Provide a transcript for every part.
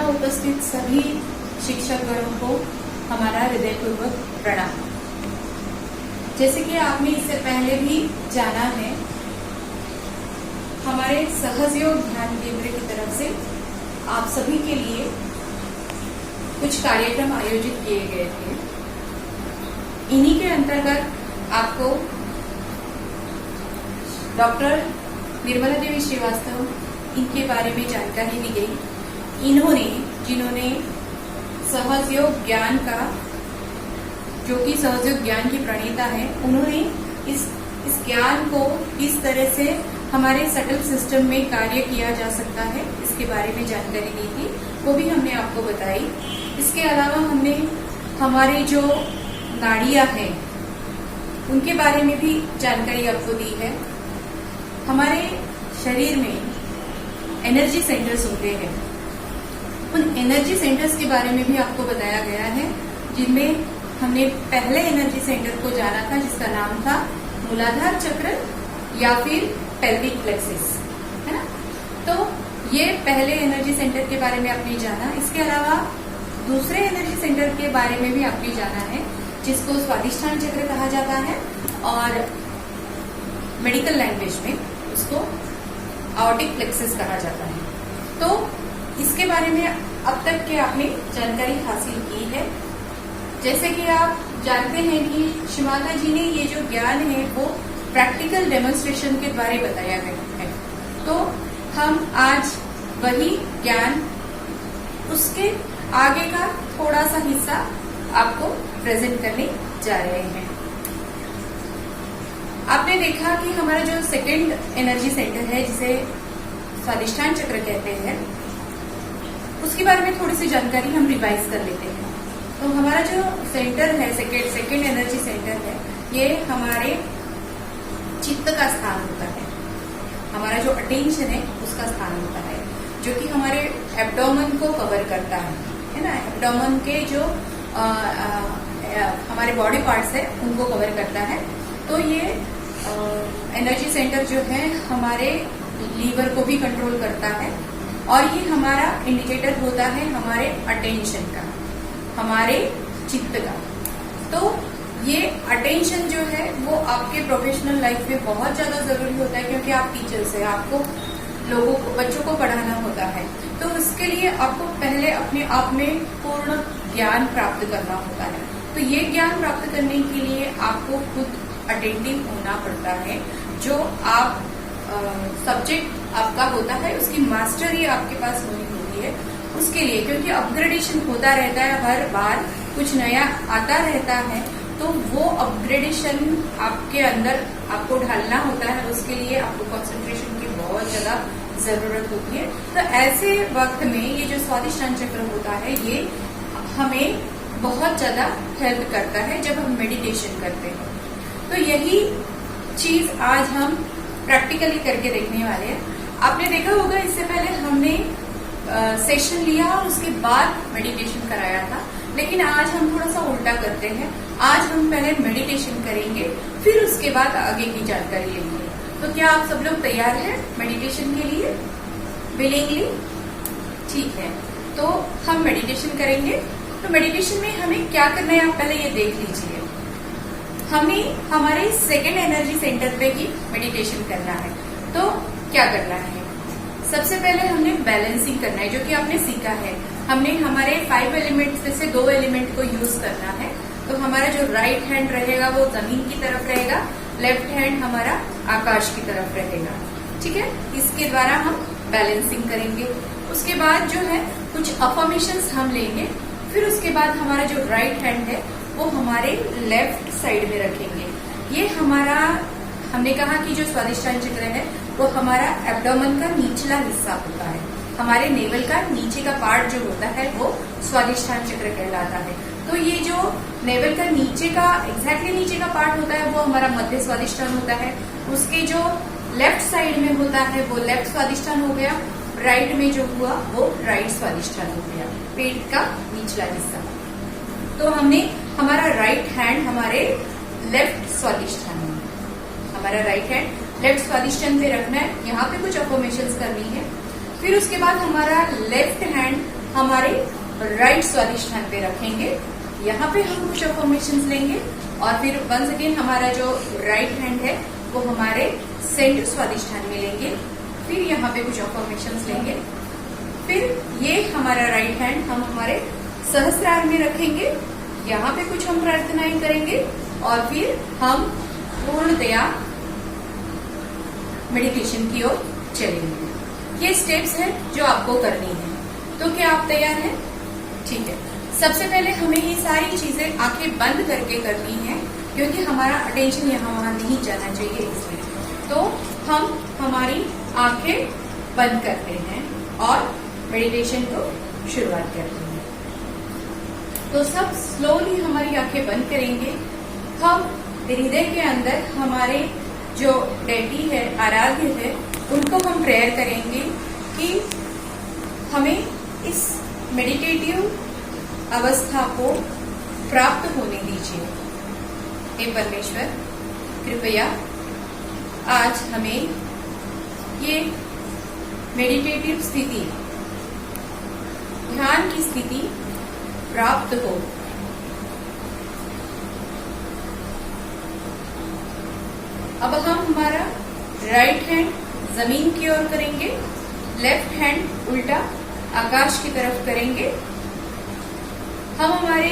यहाँ उपस्थित सभी शिक्षकगणों को हमारा हृदयपूर्वक प्रणाम। जैसे कि आपने इससे पहले भी जाना है, हमारे सहयोग ध्यान केंद्र की तरफ से आप सभी के लिए कुछ कार्यक्रम आयोजित किए गए थे। इन्हीं के अंतर्गत आपको डॉक्टर निर्मला देवी श्रीवास्तव इनके बारे में जानकारी दी गई। जिन्होंने सहयोग ज्ञान का, जो कि सहयोग ज्ञान की प्रणेता है, उन्होंने इस ज्ञान को किस तरह से हमारे सटल सिस्टम में कार्य किया जा सकता है इसके बारे में जानकारी दी थी, वो भी हमने आपको बताई। इसके अलावा हमने हमारे जो नाड़ियां हैं उनके बारे में भी जानकारी आपको दी है। हमारे शरीर में एनर्जी सेंटर्स होते हैं, उन एनर्जी सेंटर्स के बारे में भी आपको बताया गया है, जिनमें हमने पहले एनर्जी सेंटर को जाना था जिसका नाम था मूलाधार चक्र या फिर पेल्विक प्लेक्सिस, है ना। तो ये पहले एनर्जी सेंटर के बारे में आपने जाना। इसके अलावा दूसरे एनर्जी सेंटर के बारे में भी आपने जाना है, जिसको स्वादिष्ठान चक्र कहा जाता है और मेडिकल लैंग्वेज में उसको आर्टिक प्लेक्सिस कहा जाता है। तो इसके बारे में अब तक के आपने जानकारी हासिल की है। जैसे कि आप जानते हैं कि शिमाता जी ने ये जो ज्ञान है वो प्रैक्टिकल डेमोन्स्ट्रेशन के द्वारा बताया गया है। तो हम आज वही ज्ञान, उसके आगे का थोड़ा सा हिस्सा आपको प्रेजेंट करने जा रहे हैं। आपने देखा कि हमारा जो सेकंड एनर्जी सेंटर है, जिसे स्वादिष्ठान चक्र कहते हैं, उसके बारे में थोड़ी सी जानकारी हम रिवाइज कर लेते हैं। तो हमारा जो सेंटर है, सेकंड एनर्जी सेंटर है, ये हमारे चित्त का स्थान होता है। हमारा जो अटेंशन है उसका स्थान होता है, जो कि हमारे एब्डोमेन को कवर करता है ना। एब्डोमेन के जो हमारे बॉडी पार्ट्स है उनको कवर करता है। तो ये एनर्जी सेंटर जो है हमारे लीवर को भी कंट्रोल करता है और ये हमारा इंडिकेटर होता है हमारे अटेंशन का, हमारे चित्त का। तो ये अटेंशन जो है वो आपके प्रोफेशनल लाइफ में बहुत ज्यादा जरूरी होता है, क्योंकि आप टीचर्स हैं, आपको लोगों को, बच्चों को पढ़ाना होता है। तो उसके लिए आपको पहले अपने आप में पूर्ण ज्ञान प्राप्त करना होता है। तो ये ज्ञान प्राप्त करने के लिए आपको खुद अटेंटिव होना पड़ता है। जो आप सब्जेक्ट आपका होता है उसकी मास्टरी आपके पास होनी होती है उसके लिए, क्योंकि अपग्रेडेशन होता रहता है, हर बार कुछ नया आता रहता है। तो वो अपग्रेडेशन आपके अंदर आपको ढालना होता है, उसके लिए आपको कंसंट्रेशन की बहुत ज्यादा जरूरत होती है। तो ऐसे वक्त में ये जो स्वादिष्ठान चक्र होता है ये हमें बहुत ज्यादा हेल्प करता है जब हम मेडिटेशन करते हैं। तो यही चीज आज हम प्रैक्टिकली करके देखने वाले हैं। आपने देखा होगा इससे पहले हमने सेशन लिया और उसके बाद मेडिटेशन कराया था, लेकिन आज हम थोड़ा सा उल्टा करते हैं। आज हम पहले मेडिटेशन करेंगे, फिर उसके बाद आगे की जानकारी लेंगे। तो क्या आप सब लोग तैयार हैं मेडिटेशन के लिए? विलिंगली? ठीक है, तो हम मेडिटेशन करेंगे। तो मेडिटेशन में हमें क्या करना है आप पहले ये देख लीजिए। हमें हमारे सेकेंड एनर्जी सेंटर पे ही मेडिटेशन करना है। तो क्या करना है? सबसे पहले हमने बैलेंसिंग करना है, जो कि आपने सीखा है। हमने हमारे 5 एलिमेंट्स में से 2 एलिमेंट को यूज करना है। तो हमारा जो राइट हैंड रहेगा वो जमीन की तरफ रहेगा, लेफ्ट हैंड हमारा आकाश की तरफ रहेगा। ठीक है, इसके द्वारा हम बैलेंसिंग करेंगे। उसके बाद जो है कुछ अफर्मेशंस हम लेंगे। फिर उसके बाद हमारा जो राइट हैंड है वो हमारे लेफ्ट साइड में रखेंगे। ये हमारा, हमने कहा कि जो स्वादिष्ठान चक्र है वो हमारा एब्डोमेन का निचला हिस्सा होता है। हमारे नेवल का नीचे का पार्ट जो होता है वो स्वादिष्ठान चक्र कहलाता है। तो ये जो नेवल का नीचे का, एग्जैक्टली नीचे का पार्ट होता है वो हमारा मध्य स्वादिष्ठान होता है। उसके जो लेफ्ट साइड में होता है वो लेफ्ट स्वादिष्ठान हो गया, राइट में जो हुआ वो राइट स्वादिष्ठान हो गया, पेट का निचला हिस्सा। तो हमने हमारा राइट हैंड हमारे लेफ्ट स्वादिष्ठान में, हमारा राइट हैंड लेफ्ट स्वादिष्ठान पे रखना है। यहाँ पे कुछ अफर्मेशंस करनी है। फिर उसके बाद हमारा लेफ्ट हैंड हमारे राइट स्वादिष्ठान पे रखेंगे। यहाँ पे हम कुछ अफर्मेशंस लेंगे और फिर वंस अगेन हमारा जो राइट हैंड है वो हमारे सेंटर स्वादिष्ठान में लेंगे। फिर यहाँ पे कुछ अफर्मेशंस लेंगे। फिर ये हमारा राइट हैंड हम हमारे सहस्त्रार में रखेंगे। यहाँ पे कुछ हम प्रार्थनाएं करेंगे और फिर हम पूर्णतया मेडिटेशन की ओर चलेंगे। ये स्टेप्स हैं जो आपको करनी है। तो क्या आप तैयार हैं? ठीक है। सबसे पहले हमें ये सारी चीजें आंखें बंद करके करनी है, क्योंकि हमारा अटेंशन यहाँ वहां नहीं जाना चाहिए इसलिए। तो हम हमारी आंखें बंद करते हैं और मेडिटेशन को शुरुआत करते हैं। तो सब स्लोली हमारी आंखें बंद करेंगे। हम हृदय के अंदर हमारे जो डेटी है, आराध्य है, उनको हम प्रेयर करेंगे कि हमें इस मेडिटेटिव अवस्था को प्राप्त होने दीजिए। हे परमेश्वर, कृपया आज हमें ये मेडिटेटिव स्थिति, ध्यान की स्थिति प्राप्त हो। अब हम हमारा राइट हैंड जमीन की ओर करेंगे, लेफ्ट हैंड उल्टा आकाश की तरफ करेंगे। हम हमारे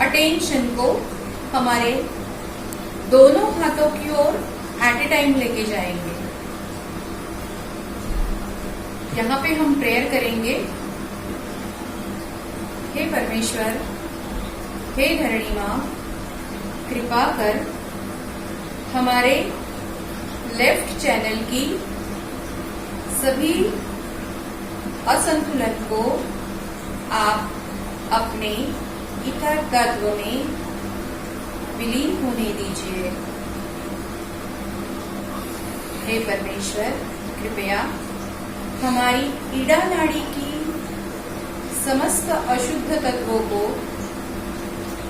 अटेंशन को हमारे दोनों हाथों की ओर एट ए टाइम लेके जाएंगे। यहाँ पे हम प्रेयर करेंगे, हे परमेश्वर, हे धरणी माँ, कृपा कर हमारे लेफ्ट चैनल की सभी असंतुलन को आप अपने ईथर तत्व में विलीन होने दीजिए। हे परमेश्वर, कृपया हमारी ईड़ा नाड़ी की समस्त अशुद्ध तत्वों को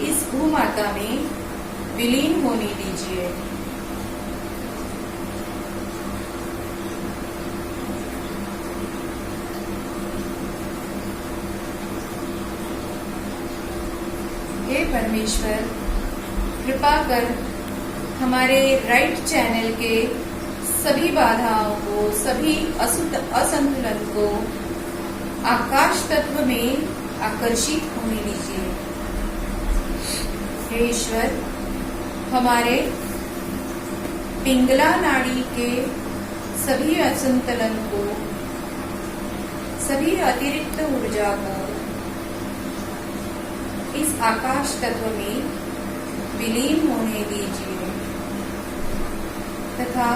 इस भूमाता में विलीन होने दीजिए। हे परमेश्वर, कृपा कर हमारे राइट चैनल के सभी बाधाओं को, सभी असंतुलन को आकाश तत्व में आकर्षित होने दीजिए। हे ईश्वर, हमारे पिंगला नाड़ी के सभी असंतुलन को, सभी अतिरिक्त ऊर्जा को इस आकाश तत्व में विलीन होने दीजिए तथा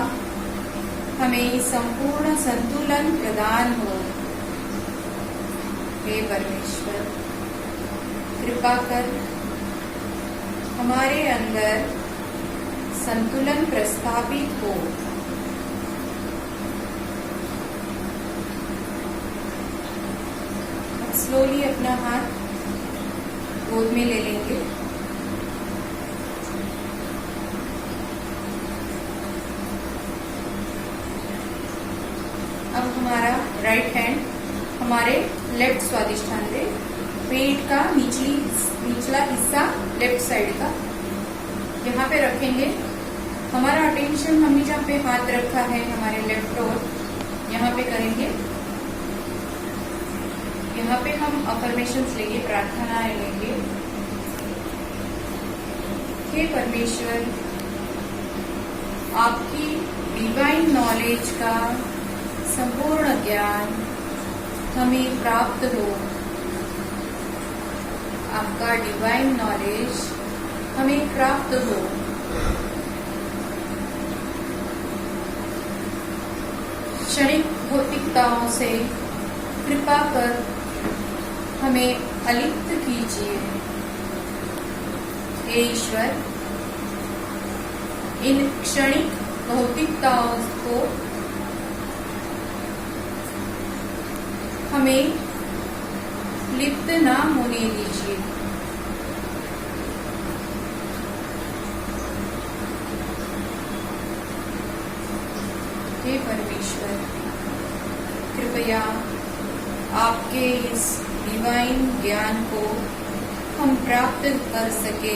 हमें संपूर्ण संतुलन प्रदान हो। हे परमेश्वर, कृपा कर हमारे अंदर संतुलन प्रस्थापित हो। स्लोली अपना हाथ गोद में ले लेंगे। अब हमारा राइट हैंड हमारे लेफ्ट स्वादिष्ठान पे, पेट का निचला हिस्सा लेफ्ट साइड का यहाँ पे रखेंगे। हमारा अटेंशन हमने जहाँ पे हाथ रखा है हमारे लेफ्ट ओर, यहाँ पे करेंगे। यहाँ पे हम अफर्मेशंस लेंगे, प्रार्थनाएं लेंगे। हे परमेश्वर, आपकी डिवाइन नॉलेज का संपूर्ण ज्ञान हमें प्राप्त हो। आपका डिवाइन नॉलेज हमें प्राप्त हो। क्षणिक भौतिकताओं से कृपा कर हमें अलिप्त कीजिए। हे ईश्वर, इन क्षणिक भौतिकताओं को हमें लिप्त ना होने दीजिए। हे परमेश्वर, कृपया आपके इस डिवाइन ज्ञान को हम प्राप्त कर सके।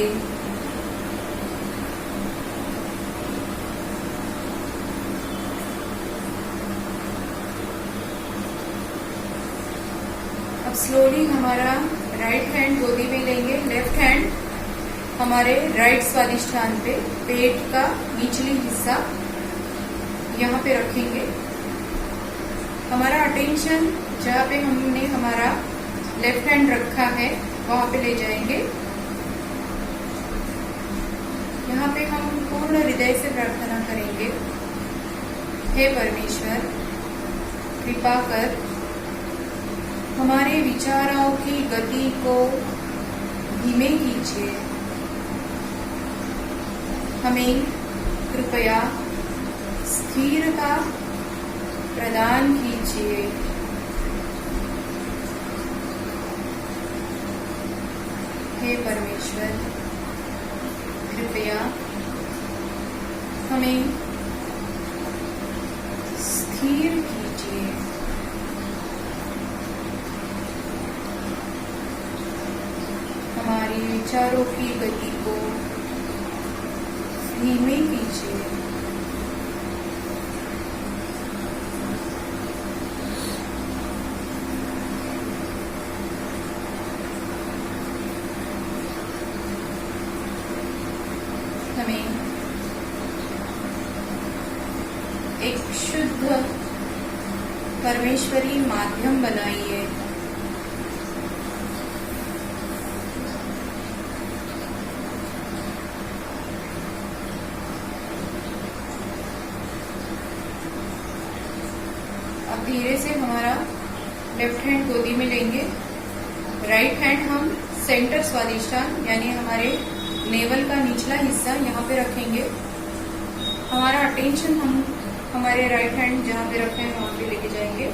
अब स्लोली हमारा राइट हैंड गोदी में लेंगे, लेफ्ट हैंड हमारे राइट स्वादिष्ठान पे, पेट का निचली हिस्सा यहाँ पे रखेंगे। हमारा अटेंशन जहाँ पे हमने हमारा लेफ्ट हैंड रखा है वहां पे ले जाएंगे। यहाँ पे हम पूर्ण हृदय से प्रार्थना करेंगे, हे परमेश्वर कृपा कर हमारे विचारों की गति को धीमे कीजिए। हमें कृपया स्थिरता प्रदान कीजिए। हे परमेश्वर कृपया हमें स्थिर कीजिए। हमारे विचारों की गति को धीमे कीजिए। हमें एक शुद्ध परमेश्वरी माध्यम बनाइए। अब धीरे से हमारा लेफ्ट हैंड गोदी में लेंगे, राइट हैंड हम सेंटर स्वादिष्ठान यानी हमारे नेवल का निचला हिस्सा यहाँ पे रखेंगे। हमारा अटेंशन हम हमारे राइट हैंड जहाँ पे रखे हैं वहां पे लेके जाएंगे।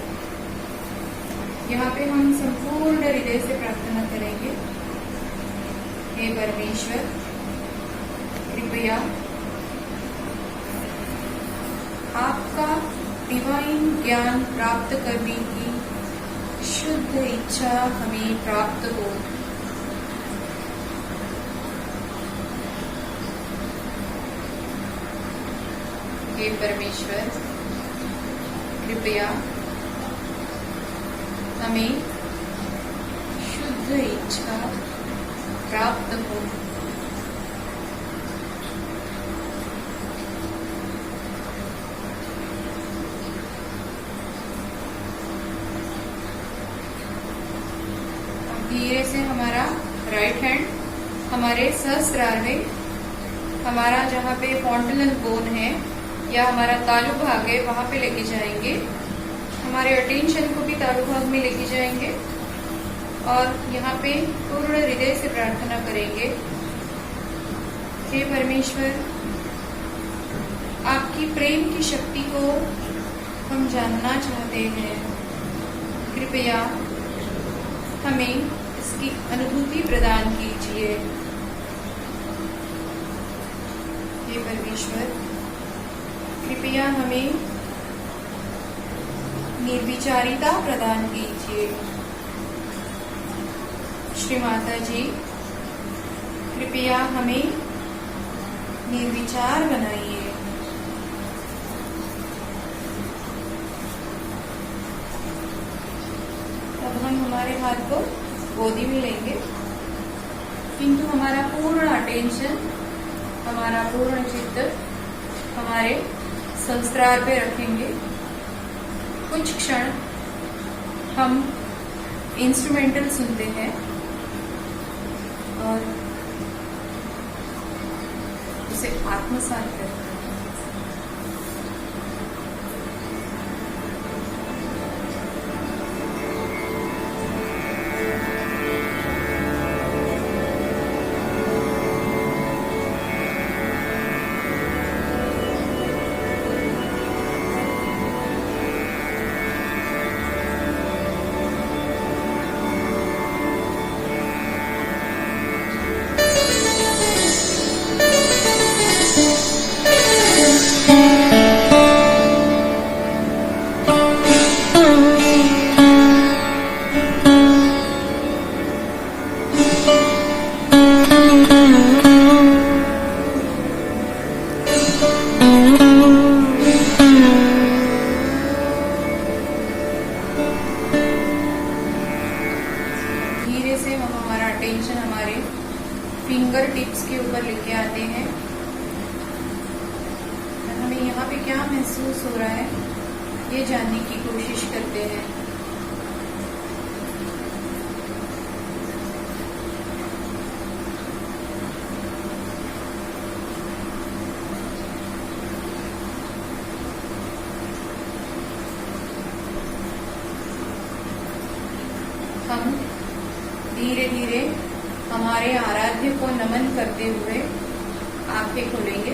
यहाँ पे हम संपूर्ण हृदय से प्रार्थना करेंगे, हे परमेश्वर कृपया आपका डिवाइन ज्ञान प्राप्त करने की शुद्ध इच्छा हमें प्राप्त हो। हे परमेश्वर कृपया हमें शुद्ध इच्छा प्राप्त हो। धीरे से हमारा राइट हैंड हमारे सहस्त्रार में, हमारा जहाँ पे फॉन्टनल बोन है या हमारा तालु भाग है वहां पे लेके जाएंगे। हमारे अटेंशन को भी तालु भाग में लेके जाएंगे और यहाँ पे पूर्ण हृदय से प्रार्थना करेंगे, हे परमेश्वर आपकी प्रेम की शक्ति को हम जानना चाहते हैं। कृपया हमें इसकी अनुभूति प्रदान कीजिए। हे परमेश्वर कृपया हमें निर्विचारिता प्रदान कीजिए। श्री माता जी कृपया हमें निर्विचार बनाइए। अब हम हमारे हाथ को गोदी में लेंगे, किंतु हमारा पूर्ण अटेंशन, हमारा पूर्ण चित्त हमारे संस्कार पे रखेंगे। कुछ क्षण हम इंस्ट्रूमेंटल सुनते हैं और उसे आत्मसात करते हैं। फिंगर टिप्स के ऊपर लेके आते हैं। हमें यहाँ पे क्या महसूस हो रहा है ये जानने की कोशिश करते हैं। हम धीरे धीरे हमारे आराध्य को नमन करते हुए आंखें खोलेंगे।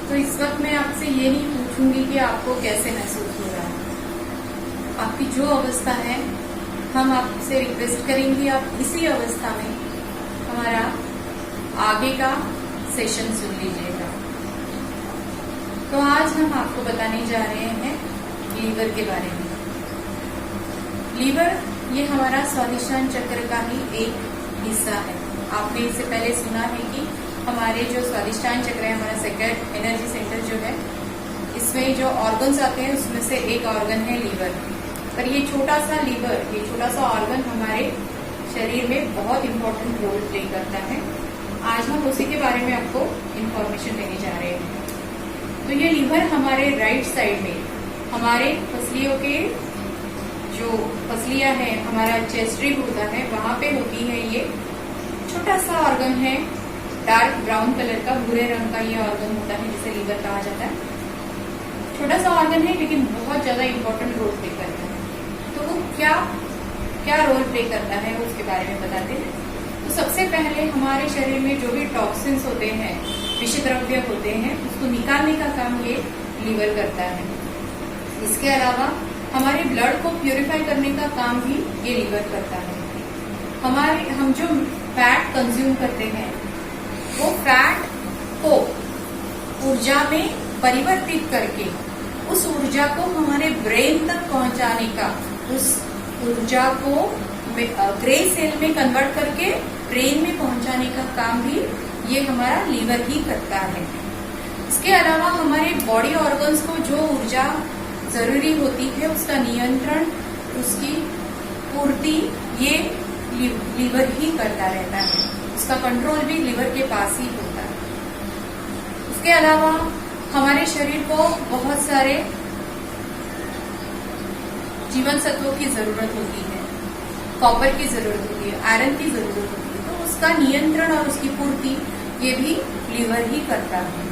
तो इस वक्त मैं आपसे ये नहीं पूछूंगी कि आपको कैसे महसूस हो रहा है। आपकी जो अवस्था है हम आपसे रिक्वेस्ट करेंगे आप इसी अवस्था में हमारा आगे का सेशन सुन लीजिएगा। तो आज हम आपको बताने जा रहे हैं लीवर के बारे में। लीवर ये हमारा स्वादिष्टान चक्र का ही एक हिस्सा है। आपने इससे पहले सुना है कि हमारे जो स्वादिष्टान चक्र है, हमारा सेकंड एनर्जी सेंटर जो है, इसमें जो ऑर्गन्स आते हैं उसमें से एक ऑर्गन है लीवर। पर ये छोटा सा लीवर, ये छोटा सा ऑर्गन हमारे शरीर में बहुत इंपॉर्टेंट रोल प्ले करता है। आज हम उसी के बारे में आपको इंफॉर्मेशन देने जा रहे हैं। तो ये लीवर हमारे राइट साइड में, हमारे फसलियों के जो फसलियां है, हमारा चेस्ट रिब होता है, वहां पे होती है। ये छोटा सा ऑर्गन है, डार्क ब्राउन कलर का, भूरे रंग का ये ऑर्गन होता है जिसे लीवर कहा जाता है। छोटा सा ऑर्गन है लेकिन बहुत ज्यादा इंपॉर्टेंट रोल प्ले करता है। तो वो क्या रोल प्ले करता है उसके बारे में बताते हैं। तो सबसे पहले हमारे शरीर में जो भी टॉक्सिन्स होते हैं, विषय द्रव्य होते हैं, उसको निकालने का काम ये लीवर करता है। इसके अलावा हमारे ब्लड को प्यूरिफाई करने का काम भी ये लीवर करता है। हम जो फैट कंज्यूम करते हैं वो फैट को ऊर्जा में परिवर्तित करके उस ऊर्जा को हमारे ब्रेन तक पहुंचाने का, उस ऊर्जा को ग्रे सेल में कन्वर्ट करके ब्रेन में पहुंचाने का काम भी ये हमारा लीवर ही करता है। इसके अलावा हमारे बॉडी ऑर्गन्स को जो ऊर्जा जरूरी होती है उसका नियंत्रण, उसकी पूर्ति ये लीवर ही करता रहता है। उसका कंट्रोल भी लीवर के पास ही होता है। इसके अलावा हमारे शरीर को बहुत सारे जीवन सत्वों की जरूरत होती है, कॉपर की जरूरत होती है, आयरन की जरूरत होती है। तो उसका नियंत्रण और उसकी पूर्ति ये भी लीवर ही करता है।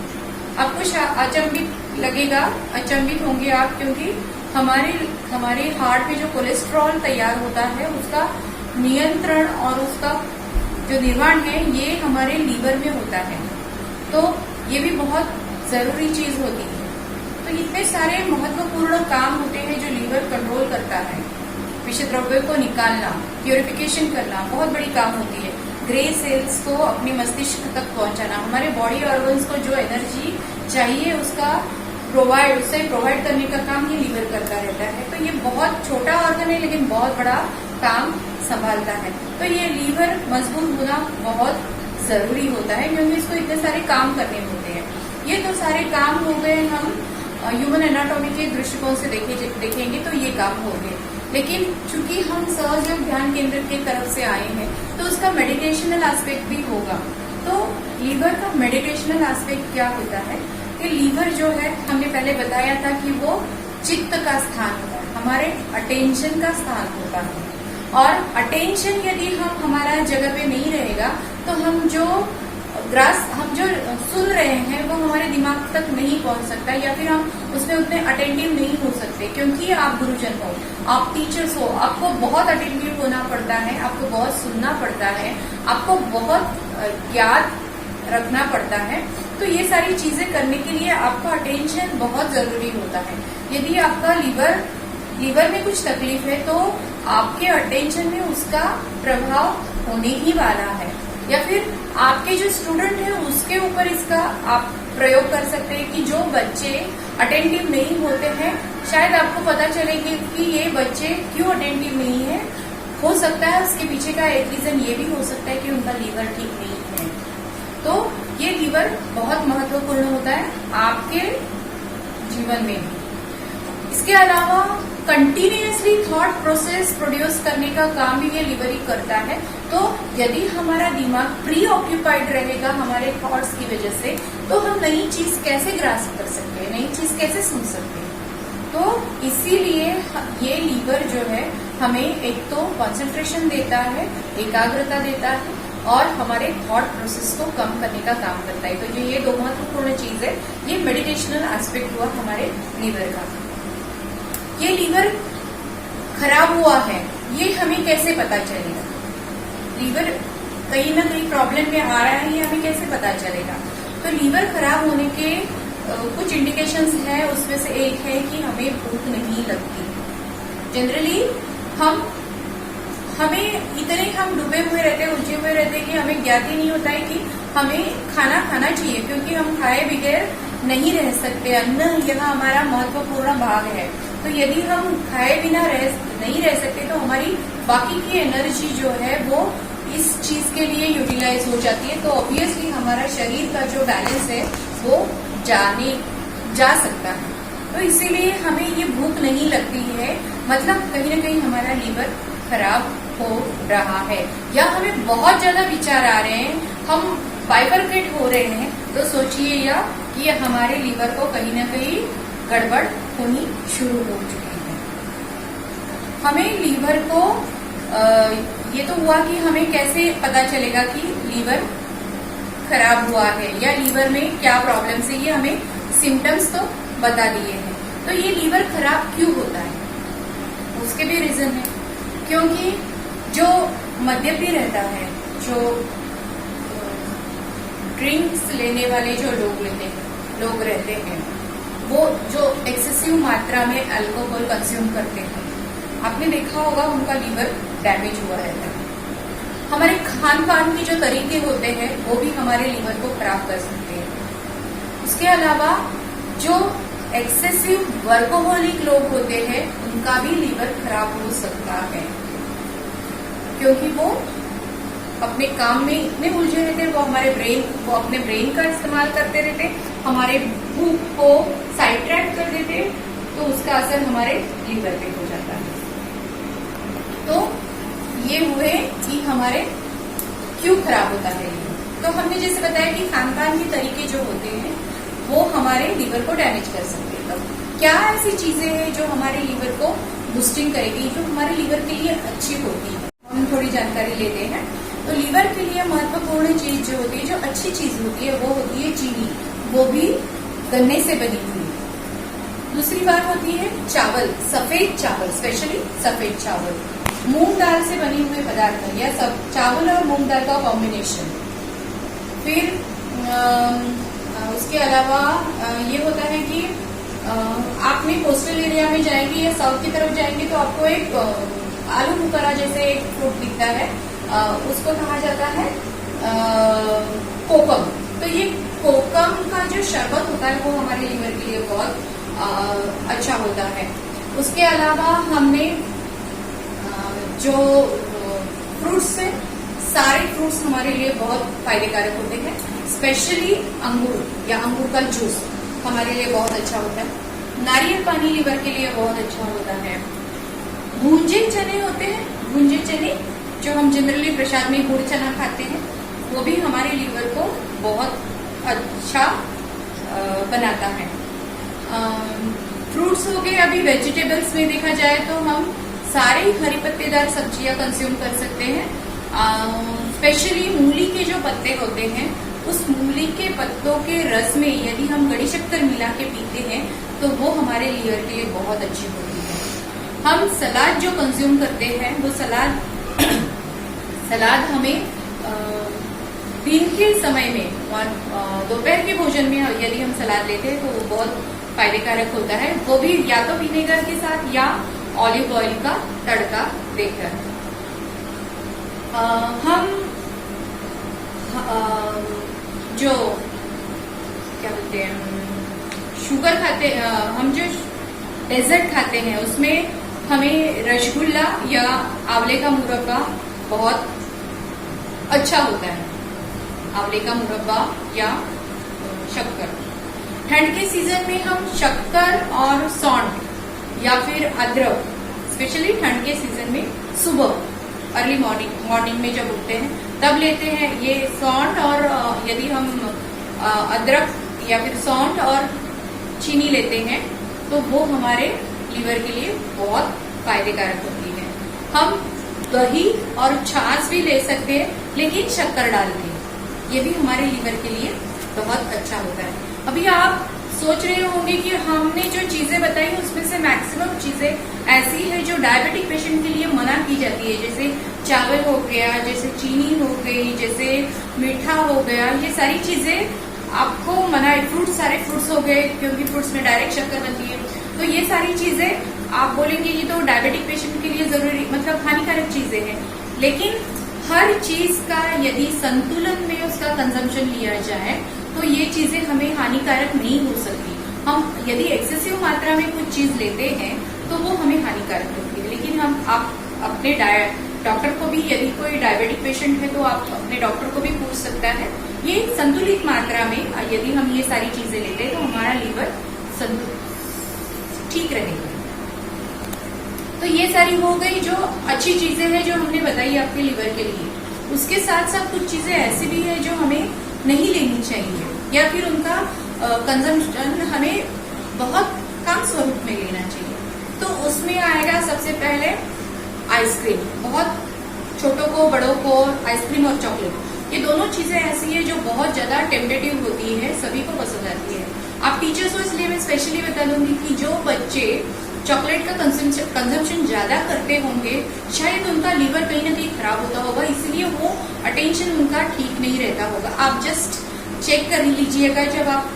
आपको अचंभित लगेगा, अचंभित होंगे आप, क्योंकि हमारे हार्ट में जो कोलेस्ट्रॉल तैयार होता है उसका नियंत्रण और उसका जो निर्माण है ये हमारे लीवर में होता है। तो ये भी बहुत जरूरी चीज होती है। तो इतने सारे महत्वपूर्ण काम होते हैं जो लीवर कंट्रोल करता है। विषय द्रव्यों को निकालना, प्यूरिफिकेशन करना बहुत बड़ी काम होती है। ग्रे सेल्स को अपने मस्तिष्क तक पहुंचाना, हमारे बॉडी ऑर्गन्स को जो एनर्जी चाहिए उससे प्रोवाइड करने का काम ये लीवर करता रहता है। तो ये बहुत छोटा ऑर्गन है लेकिन बहुत बड़ा काम संभालता है। तो ये लीवर मजबूत होना बहुत जरूरी होता है क्योंकि इसको इतने सारे काम करने होते हैं। ये तो सारे काम हो गए, हम ह्यूमन एनाटॉमी के दृष्टिकोण से देखेंगे तो ये काम हो गए। लेकिन चूंकि हम सहयोग ध्यान केंद्र की तरफ से आए हैं तो उसका मेडिटेशनल एस्पेक्ट भी होगा। तो लीवर का मेडिटेशनल एस्पेक्ट क्या होता है कि लीवर जो है, हमने पहले बताया था कि वो चित्त का स्थान होता है, हमारे अटेंशन का स्थान होता है। और अटेंशन यदि हमारा जगह पे नहीं रहेगा तो हम जो सुन रहे हैं वो हमारे दिमाग तक नहीं पहुंच सकता, या फिर हम उसमें उतने अटेंटिव नहीं हो सकते। क्योंकि आप गुरुजन हो, आप टीचर्स हो, आपको बहुत अटेंटिव होना पड़ता है, आपको बहुत सुनना पड़ता है, आपको बहुत याद रखना पड़ता है। तो ये सारी चीजें करने के लिए आपका अटेंशन बहुत जरूरी होता है। यदि आपका लीवर में कुछ तकलीफ है तो आपके अटेंशन में उसका प्रभाव होने ही वाला है। या फिर आपके जो स्टूडेंट है उसके ऊपर इसका आप प्रयोग कर सकते हैं कि जो बच्चे अटेंटिव नहीं होते हैं, शायद आपको पता चलेगी कि ये बच्चे क्यों अटेंटिव नहीं है। हो सकता है उसके पीछे का एक रीजन ये भी हो सकता है कि उनका लीवर ठीक नहीं है। तो ये लीवर बहुत महत्वपूर्ण होता है आपके जीवन में भी। इसके अलावा कंटिन्यूअसली थॉट प्रोसेस प्रोड्यूस करने का काम भी ये लीवर ही करता है। तो यदि हमारा दिमाग प्री ऑक्यूपाइड रहेगा हमारे थॉट्स की वजह से, तो हम नई चीज कैसे ग्रास्प कर सकते हैं, नई चीज कैसे सुन सकते हैं। तो इसीलिए ये लीवर जो है हमें एक तो कंसंट्रेशन देता है, एकाग्रता देता है और हमारे थॉट प्रोसेस को कम करने का काम करता है। तो ये दो महत्वपूर्ण चीज है। ये मेडिटेशनल एस्पेक्ट हुआ हमारे लीवर का। ये लीवर खराब हुआ है, ये हमें कैसे पता चलेगा? लीवर कहीं ना कहीं प्रॉब्लम में आ रहा है, ये हमें कैसे पता चलेगा? तो लीवर खराब होने के कुछ इंडिकेशंस है। उसमें से एक है कि हमें भूख नहीं लगती। जनरली हमें इतने हम डूबे हुए रहते हैं, उलझे हुए रहते हैं कि हमें ज्ञात ही नहीं होता है कि हमें खाना खाना चाहिए, क्योंकि हम खाए बगैर नहीं रह सकते। अन्न यह हमारा महत्वपूर्ण भाग है। तो यदि हम खाए बिना नहीं रह सकते तो हमारी बाकी की एनर्जी जो है वो इस चीज के लिए यूटिलाइज हो जाती है। तो ऑब्वियसली हमारा शरीर का जो बैलेंस है वो जा सकता है। तो इसीलिए हमें ये भूख नहीं लगती है, मतलब कहीं ना कहीं हमारा लीवर खराब हो रहा है, या हमें बहुत ज्यादा विचार आ रहे हैं, हम बाइफरकेट हो रहे हैं। तो सोचिए या कि हमारे लीवर को कहीं ना कहीं गड़बड़ होनी शुरू हो चुकी है। हमें लीवर को ये तो हुआ कि हमें कैसे पता चलेगा कि लीवर खराब हुआ है या लीवर में क्या प्रॉब्लम है, ये हमें सिम्टम्स तो बता दिए हैं। तो ये लीवर खराब क्यों होता है, उसके भी रीजन है। क्योंकि जो मद्यपी रहता है, जो ड्रिंक्स लेने वाले जो लोग रहते हैं, वो जो एक्सेसिव मात्रा में अल्कोहल कंज्यूम करते हैं, आपने देखा होगा उनका लीवर डैमेज हुआ रहता है। हमारे खान पान के जो तरीके होते हैं वो भी हमारे लीवर को खराब कर सकते हैं। उसके अलावा जो एक्सेसिव वर्कोहोलिक लोग होते हैं उनका भी लीवर खराब हो सकता है, क्योंकि वो अपने काम में इतने उलझे रहते हैं, वो अपने ब्रेन का इस्तेमाल करते रहते, हमारे भूख को साइड ट्रैक कर देते, तो उसका असर हमारे लीवर पे हो जाता है। तो ये हुए कि हमारे क्यों खराब होता है लीवर। तो हमने जैसे बताया कि खान पान के तरीके जो होते हैं वो हमारे लीवर को डैमेज कर सकते हैं। तो क्या ऐसी चीजें हैं जो हमारे लीवर को बूस्टिंग करेगी, जो हमारे लीवर के लिए अच्छी होती है? हम थोड़ी जानकारी लेते हैं। तो लीवर के लिए महत्वपूर्ण चीज जो होती है, जो अच्छी चीज होती है, वो होती है चीनी, वो भी गन्ने से बनी हुई। दूसरी बात होती है चावल, सफेद चावल, स्पेशली सफेद चावल, मूंग दाल से बने हुए पदार्थ, या सब चावल और मूंग दाल का कॉम्बिनेशन। फिर उसके अलावा ये होता है कि आपने कोस्टल एरिया में जाएंगे या साउथ की तरफ जाएंगे तो आपको एक आलू बुखारा जैसे एक फ्रूट दिखता है, उसको कहा जाता है कोकम। तो ये कोकम का जो शरबत होता है वो हमारे लीवर के लिए बहुत अच्छा होता है। उसके अलावा हमने जो फ्रूट्स है, सारे फ्रूट्स हमारे लिए बहुत फायदेकारक होते हैं। स्पेशली अंगूर या अंगूर का जूस हमारे लिए बहुत अच्छा होता है। नारियल पानी लीवर के लिए बहुत अच्छा होता है। भूंजे चने होते हैं, भूंजे चने जो हम जनरली प्रसाद में गुड़ चना खाते हैं, वो भी हमारे लीवर को बहुत अच्छा बनाता है। फ्रूट्स हो गए। अभी वेजिटेबल्स में देखा जाए तो हम सारे हरी पत्तेदार सब्जियां कंज्यूम कर सकते हैं। स्पेशली मूली के जो पत्ते होते हैं, उस मूली के पत्तों के रस में यदि हम गड़ी शक्कर मिला के पीते हैं तो वो हमारे लीवर के लिए बहुत अच्छी होती है। हम सलाद जो कंज्यूम करते हैं, वो सलाद हमें दिन के समय में और दोपहर के भोजन में यदि हम सलाद लेते हैं तो वो बहुत फायदेकारक होता है। वो भी या तो विनेगर के साथ या ऑलिव ऑयल का तड़का देकर। हम जो क्या बोलते हैं, शुगर खाते, हम जो डेजर्ट खाते हैं उसमें हमें रसगुल्ला या आंवले का मुरब्बा बहुत अच्छा होता है। आंवले का मुरब्बा या शक्कर। ठंड के सीजन में हम शक्कर और सौंठ या फिर अदरक, स्पेशली ठंड के सीजन में सुबह अर्ली मॉर्निंग में जब उठते हैं तब लेते हैं ये सौंठ, और यदि हम अदरक या फिर सौंठ और चीनी लेते हैं तो वो हमारे लीवर के लिए बहुत फायदेकारक होती है। हम दही और छाछ भी ले सकते हैं, लेकिन शक्कर डाल के, ये भी हमारे लीवर के लिए बहुत अच्छा होता है। अभी आप सोच रहे होंगे कि हमने जो चीजें बताई उसमें से मैक्सिमम चीजें ऐसी है जो डायबिटिक पेशेंट के लिए मना की जाती है, जैसे चावल हो गया, जैसे चीनी हो गई, जैसे मीठा हो गया, ये सारी चीजें आपको मना है। फ्रूट्स, सारे फ्रूट्स हो गए, क्योंकि फ्रूट्स में डायरेक्ट शक्कर बनती है, तो ये सारी चीजें आप बोलेंगे ये तो डायबिटिक पेशेंट के लिए जरूरी, मतलब हानिकारक चीजें हैं। लेकिन हर चीज का यदि संतुलन में उसका कंजम्पशन लिया जाए तो ये चीजें हमें हानिकारक नहीं हो सकती। हम यदि एक्सेसिव मात्रा में कुछ चीज लेते हैं तो वो हमें हानिकारक होती है। लेकिन आप अपने डॉक्टर को भी, यदि कोई डायबिटिक पेशेंट है तो आप अपने डॉक्टर को भी पूछ सकता है। ये संतुलित मात्रा में यदि हम ये सारी चीजें लेते हैं तो हमारा लीवर ठीक रहेगा। तो ये सारी हो गई जो अच्छी चीजें हैं जो हमने बताई आपके लीवर के लिए। उसके साथ साथ कुछ चीजें ऐसी भी है जो हमें नहीं लेनी चाहिए, या फिर उनका कंजम्पशन हमें बहुत कम स्वरूप में लेना चाहिए। तो उसमें आएगा सबसे पहले आइसक्रीम। बहुत छोटों को, बड़ों को आइसक्रीम और चॉकलेट, ये दोनों चीजें ऐसी है जो बहुत ज्यादा टेम्पटेटिव होती है, सभी को पसंद आती है। आप टीचर्स हो इसलिए मैं स्पेशली बता दूंगी कि जो बच्चे चॉकलेट का कंजम्पशन ज्यादा करते होंगे, शायद उनका लीवर कहीं ना कहीं खराब होता होगा, इसलिए वो अटेंशन उनका ठीक नहीं रहता होगा। आप जस्ट चेक कर लीजिएगा, जब आप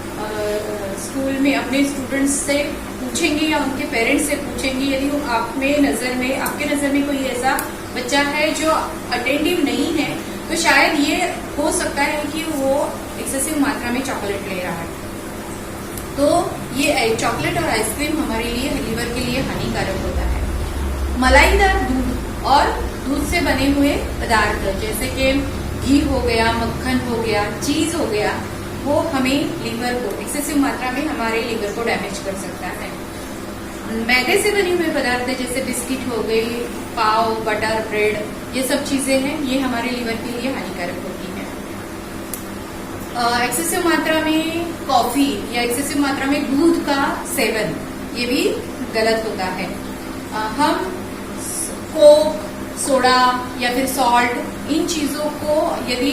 स्कूल में अपने स्टूडेंट्स से पूछेंगे या उनके पेरेंट्स से पूछेंगे, यदि आपके नजर में कोई ऐसा बच्चा है जो अटेंटिव नहीं है, तो शायद ये हो सकता है कि वो एक्सेसिव मात्रा में चॉकलेट ले रहा है। तो ये चॉकलेट और आइसक्रीम हमारे लिए, लीवर के लिए हानिकारक होता है। मलाईदार दूध और दूध से बने हुए पदार्थ जैसे कि घी हो गया, मक्खन हो गया, चीज हो गया, वो हमें लीवर को एक्सेसिव मात्रा में हमारे लीवर को डैमेज कर सकता है। मैदे से बने हुए पदार्थ जैसे बिस्किट हो गई, पाव, बटर, ब्रेड, ये सब चीजें हैं, ये हमारे लीवर के लिए हानिकारक होती है। एक्सेसिव मात्रा में कॉफी या एक्सेसिव मात्रा में दूध का सेवन, ये भी गलत होता है। हम कोक, सोडा या फिर सॉल्ट, इन चीजों को यदि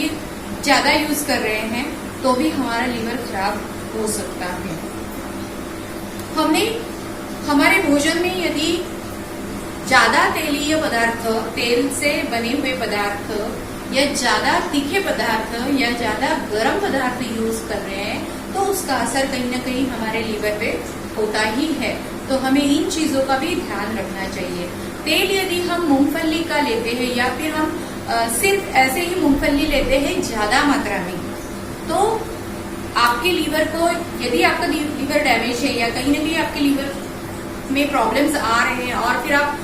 ज्यादा यूज कर रहे हैं तो भी हमारा लीवर खराब हो सकता है। हमने हमारे भोजन में यदि ज्यादा तेलीय पदार्थ, तेल से बने हुए पदार्थ, या ज्यादा तीखे पदार्थ या ज्यादा गर्म पदार्थ यूज कर रहे हैं तो उसका असर कहीं ना कहीं हमारे लीवर पे होता ही है। तो हमें इन चीजों का भी ध्यान रखना चाहिए। तेल यदि हम मूंगफली का लेते हैं या फिर हम सिर्फ ऐसे ही मूंगफली लेते हैं ज्यादा मात्रा में, तो आपके लीवर को, यदि आपका लीवर डैमेज है या कहीं ना कहीं आपके लीवर में प्रॉब्लम्स आ रहे हैं और फिर आप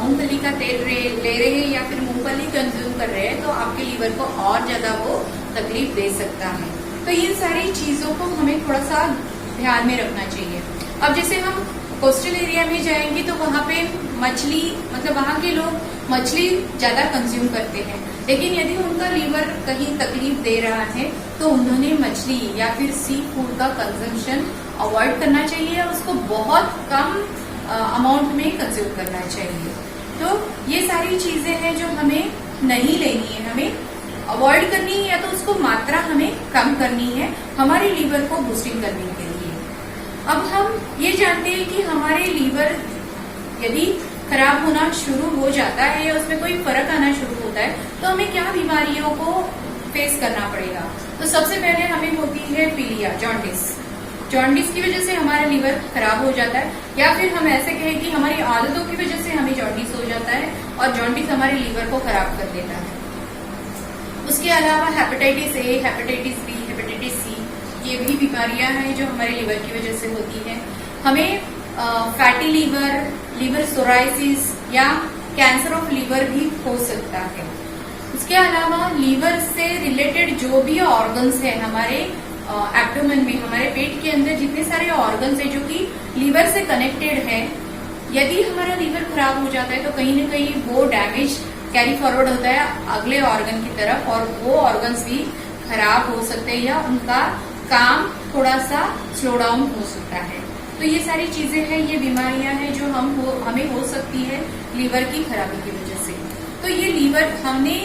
मूंगफली का तेल ले रहे हैं या फिर मूंगफली कंज्यूम कर रहे हैं, तो आपके लीवर को और ज्यादा वो तकलीफ दे सकता है। तो ये सारी चीजों को हमें थोड़ा सा ध्यान में रखना चाहिए। अब जैसे हम कोस्टल एरिया में जाएंगे तो वहाँ पे मछली, मतलब वहाँ के लोग मछली ज्यादा कंज्यूम करते हैं, लेकिन यदि उनका लीवर कहीं तकलीफ दे रहा है तो उन्होंने मछली या फिर सी फूड का कंजम्पशन अवॉइड करना चाहिए और उसको बहुत कम अमाउंट में कंज्यूम करना चाहिए। तो ये सारी चीजें हैं जो हमें नहीं लेनी है, हमें अवॉइड करनी है, या तो उसको मात्रा हमें कम करनी है हमारे लीवर को बूस्टिंग करने के लिए। अब हम ये जानते हैं कि हमारे लीवर यदि खराब होना शुरू हो जाता है या उसमें कोई फर्क आना शुरू होता है तो हमें क्या बीमारियों को फेस करना पड़ेगा। तो सबसे पहले हमें होती है पीलिया, जॉन्डिस। जॉन्डिस की वजह से हमारा लीवर खराब हो जाता है, या फिर हम ऐसे कहें कि हमारी आदतों की वजह से हमें जॉन्डिस हो जाता है और जॉन्डिस हमारे लीवर को खराब कर देता है। उसके अलावा hepatitis A, hepatitis B, hepatitis C, ये भी बीमारियां हैं जो हमारे लीवर की वजह से होती है। हमें फैटी लीवर, लीवर सोराइसिस या कैंसर ऑफ लीवर भी हो सकता है। उसके अलावा लीवर से रिलेटेड जो भी ऑर्गन्स है हमारे एब्डोमेन में, हमारे पेट के अंदर जितने सारे ऑर्गन्स है जो कि लीवर से कनेक्टेड है, यदि हमारा लीवर खराब हो जाता है तो कहीं ना कहीं वो डैमेज कैरी फॉरवर्ड होता है अगले ऑर्गन की तरफ, और वो ऑर्गन्स भी खराब हो सकते हैं या उनका काम थोड़ा सा स्लो डाउन हो सकता है। तो ये सारी चीजें हैं, ये बीमारियां हैं जो हमें हो सकती है लीवर की खराबी की वजह से। तो ये लीवर हमने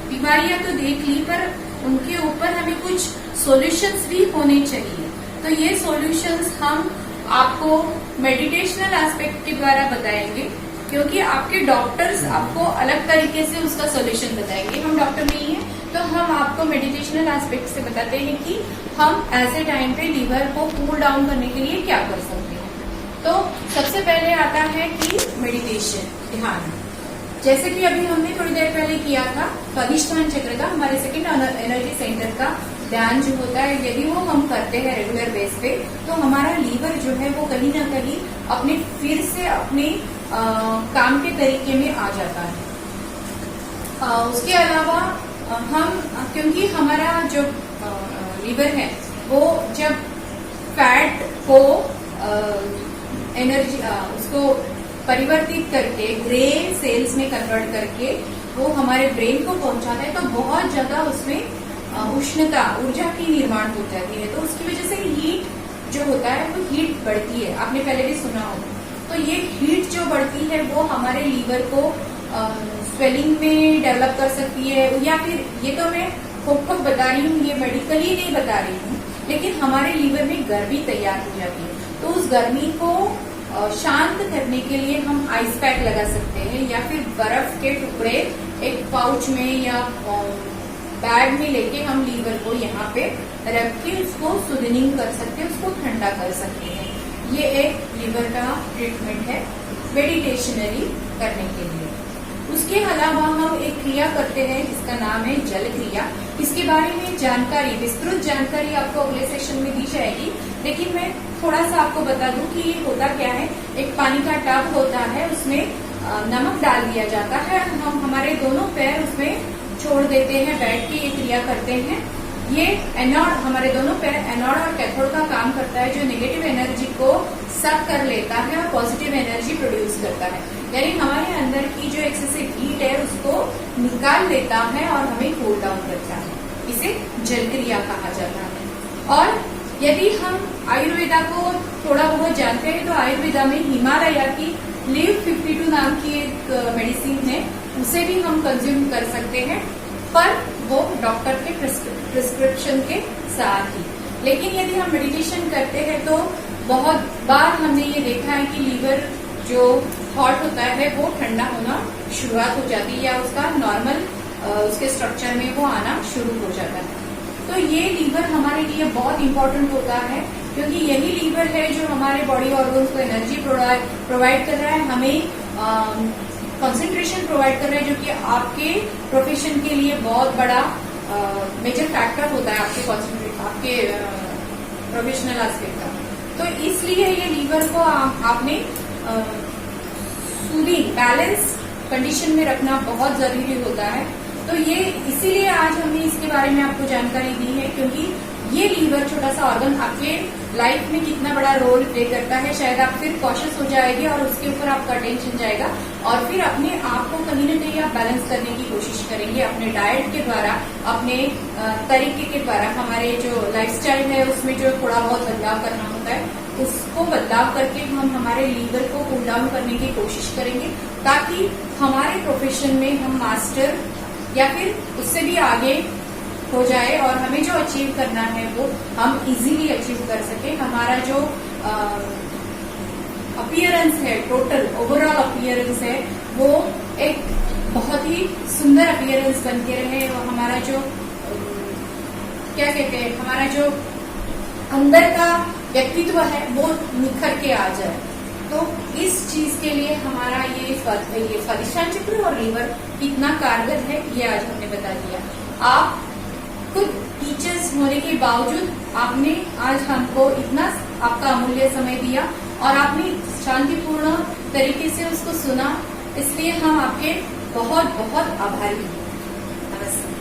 बीमारियां तो देख ली, पर उनके ऊपर हमें कुछ सॉल्यूशंस भी होने चाहिए। तो ये सॉल्यूशंस हम आपको मेडिटेशनल एस्पेक्ट के द्वारा बताएंगे, क्योंकि आपके डॉक्टर्स आपको अलग तरीके से उसका सॉल्यूशन बताएंगे। हम डॉक्टर नहीं है, तो हम आपको मेडिटेशनल एस्पेक्ट से बताते हैं कि हम ऐसे टाइम पे लीवर को कूल डाउन करने के लिए क्या कर सकते हैं। तो सबसे पहले आता है कि मेडिटेशन, ध्यान। जैसे कि अभी हमने थोड़ी देर पहले किया था, स्वादिष्ठान चक्र का, हमारे सेकंड एनर्जी सेंटर का ध्यान जो होता है, यदि वो हम करते हैं रेगुलर बेस पे, तो हमारा लीवर जो है वो कहीं ना कहीं अपने फिर से अपने काम के तरीके में आ जाता है। उसके अलावा हम, क्योंकि हमारा जो लीवर है वो जब फैट को एनर्जी उसको परिवर्तित करके ग्रे सेल्स में कन्वर्ट करके वो हमारे ब्रेन को पहुंचाता है, तो बहुत ज्यादा उसमें उष्णता, ऊर्जा की निर्माण हो जाती है। तो उसकी वजह से हीट जो होता है वो हीट बढ़ती है, आपने पहले भी सुना होगा। तो ये हीट जो बढ़ती है वो हमारे लीवर को स्वेलिंग में डेवलप कर सकती है, या फिर ये तो मैं खुद बता रही हूँ, ये मेडिकली नहीं बता रही हूँ, लेकिन हमारे लीवर में गर्मी तैयार हो जाती है। तो उस गर्मी को शांत करने के लिए हम आइस पैक लगा सकते हैं, या फिर बर्फ के टुकड़े एक पाउच में या बैग में लेके हम लीवर को यहाँ पे रख के उसको सूदनिंग कर सकते हैं, उसको ठंडा कर सकते हैं। ये एक लीवर का ट्रीटमेंट है मेडिटेशनली करने के लिए। उसके अलावा हम एक क्रिया करते हैं जिसका नाम है जल क्रिया। इसके बारे में जानकारी, विस्तृत जानकारी आपको अगले सेशन में दी जाएगी, लेकिन मैं थोड़ा सा आपको बता दूं कि ये होता क्या है। एक पानी का टब होता है, उसमें नमक डाल दिया जाता है, हम हमारे दोनों पैर उसमें छोड़ देते हैं, बैठ के ये क्रिया करते हैं। ये एनोड, हमारे दोनों पैर एनोड और कैथोड का काम करता है, जो नेगेटिव एनर्जी को सक कर लेता है और पॉजिटिव एनर्जी प्रोड्यूस करता है। यानी हमारे अंदर की जो एक्सेसिव हीट है उसको निकाल लेता है और हमें कूल डाउन करता है। इसे जल क्रिया कहा जाता है। और यदि हम आयुर्वेदा को थोड़ा बहुत जानते हैं, तो आयुर्वेदा में हिमालय की लिव 52 नाम की एक मेडिसिन है, उसे भी हम कंज्यूम कर सकते हैं, पर वो डॉक्टर के प्रिस्क्रिप्शन के साथ ही। लेकिन यदि हम मेडिटेशन करते हैं तो बहुत बार हमने ये देखा है कि लीवर जो हॉट होता है वो ठंडा होना शुरुआत हो जाती है, या उसका नॉर्मल उसके स्ट्रक्चर में वो आना शुरू हो जाता है। तो ये लीवर हमारे लिए बहुत इंपॉर्टेंट होता है, क्योंकि यही लीवर है जो हमारे बॉडी ऑर्गन्स को एनर्जी प्रोवाइड कर रहा है, हमें कंसंट्रेशन प्रोवाइड कर रहा है, जो कि आपके प्रोफेशन के लिए बहुत बड़ा मेजर फैक्टर होता है आपके प्रोफेशनल एस्पेक्ट का। तो इसलिए ये लीवर को आपने सूदिंग, बैलेंस कंडीशन में रखना बहुत जरूरी होता है। तो ये इसीलिए आज हमने इसके बारे में आपको जानकारी दी है, क्योंकि ये लीवर छोटा सा ऑर्गन आपके लाइफ में कितना बड़ा रोल प्ले करता है, शायद आप फिर कॉशियस हो जाएंगे और उसके ऊपर आपका अटेंशन जाएगा, और फिर अपने आप को कहीं न कहीं आप बैलेंस करने की कोशिश करेंगे अपने डाइट के द्वारा, अपने तरीके के द्वारा। हमारे जो लाइफस्टाइल है उसमें जो थोड़ा बहुत बदलाव करना होता है, उसको बदलाव करके हम हमारे लीवर को कूल डाउन करने की कोशिश करेंगे, ताकि हमारे प्रोफेशन में हम मास्टर या फिर उससे भी आगे हो जाए, और हमें जो अचीव करना है वो हम इजीली अचीव कर सके। हमारा जो अपीयरेंस है, टोटल ओवरऑल अपीयरेंस है, वो एक बहुत ही सुंदर अपीयरेंस बन के रहे, और हमारा जो क्या कहते हैं, हमारा जो अंदर का व्यक्तित्व है वो निखर के आ जाए। तो इस चीज के लिए हमारा ये स्वादिष्ठान चक्र और लीवर कितना कारगर है, ये आज हमने बता दिया। आप खुद टीचर्स होने के बावजूद आपने आज हमको इतना आपका अमूल्य समय दिया, और आपने शांतिपूर्ण तरीके से उसको सुना, इसलिए हम आपके बहुत बहुत आभारी हैं। नमस्ते।